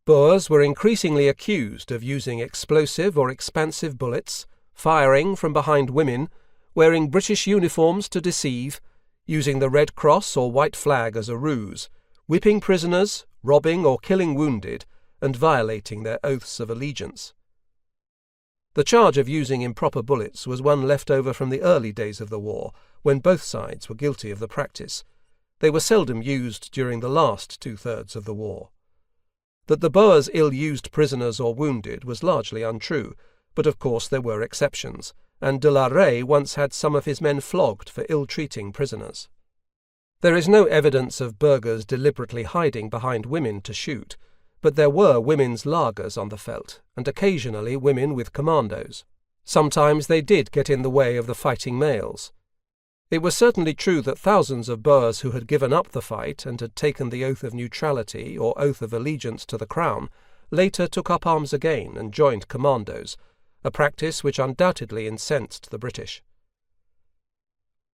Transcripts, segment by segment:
Boers were increasingly accused of using explosive or expansive bullets, firing from behind women, wearing British uniforms to deceive, using the Red Cross or white flag as a ruse, whipping prisoners, robbing or killing wounded, and violating their oaths of allegiance. The charge of using improper bullets was one left over from the early days of the war, when both sides were guilty of the practice. They were seldom used during the last two-thirds of the war. That the Boers ill-used prisoners or wounded was largely untrue, but of course there were exceptions, and de la Rey once had some of his men flogged for ill-treating prisoners. There is no evidence of burghers deliberately hiding behind women to shoot, but there were women's lagers on the veldt, and occasionally women with commandos. Sometimes they did get in the way of the fighting males. It was certainly true that thousands of Boers who had given up the fight and had taken the oath of neutrality or oath of allegiance to the crown later took up arms again and joined commandos, a practice which undoubtedly incensed the British.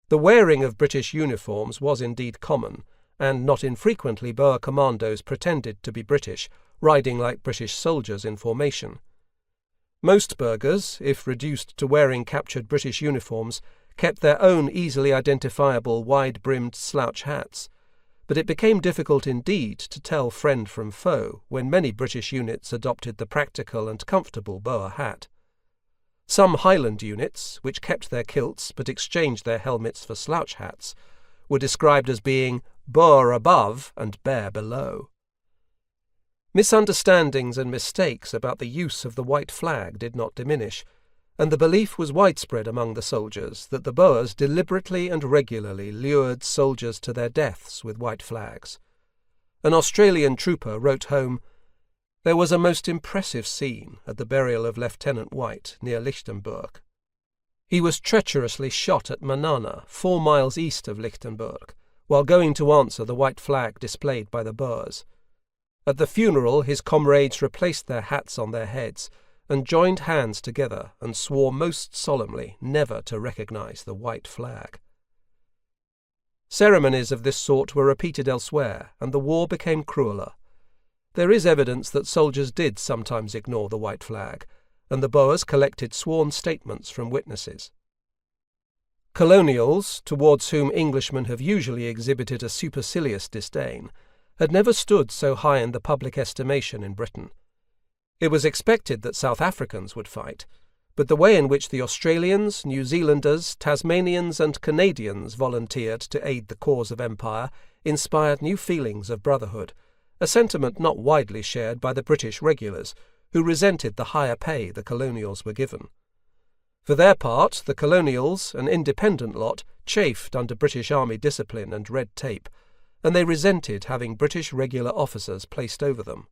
The wearing of British uniforms was indeed common, and not infrequently Boer commandos pretended to be British, riding like British soldiers in formation. Most burghers, if reduced to wearing captured British uniforms, kept their own easily identifiable wide-brimmed slouch hats, but it became difficult indeed to tell friend from foe when many British units adopted the practical and comfortable Boer hat. Some Highland units, which kept their kilts but exchanged their helmets for slouch hats, were described as being Boer above and bear below. Misunderstandings and mistakes about the use of the white flag did not diminish, and the belief was widespread among the soldiers that the Boers deliberately and regularly lured soldiers to their deaths with white flags. An Australian trooper wrote home, "There was a most impressive scene at the burial of Lieutenant White near Lichtenburg. He was treacherously shot at Manana, 4 miles east of Lichtenburg, while going to answer the white flag displayed by the Boers. At the funeral his comrades replaced their hats on their heads, and joined hands together and swore most solemnly never to recognize the white flag." Ceremonies of this sort were repeated elsewhere, and the war became crueler. There is evidence that soldiers did sometimes ignore the white flag, and the Boers collected sworn statements from witnesses. Colonials, towards whom Englishmen have usually exhibited a supercilious disdain, had never stood so high in the public estimation in Britain. It was expected that South Africans would fight, but the way in which the Australians, New Zealanders, Tasmanians and Canadians volunteered to aid the cause of empire inspired new feelings of brotherhood, a sentiment not widely shared by the British regulars, who resented the higher pay the colonials were given. For their part, the colonials, an independent lot, chafed under British army discipline and red tape, and they resented having British regular officers placed over them.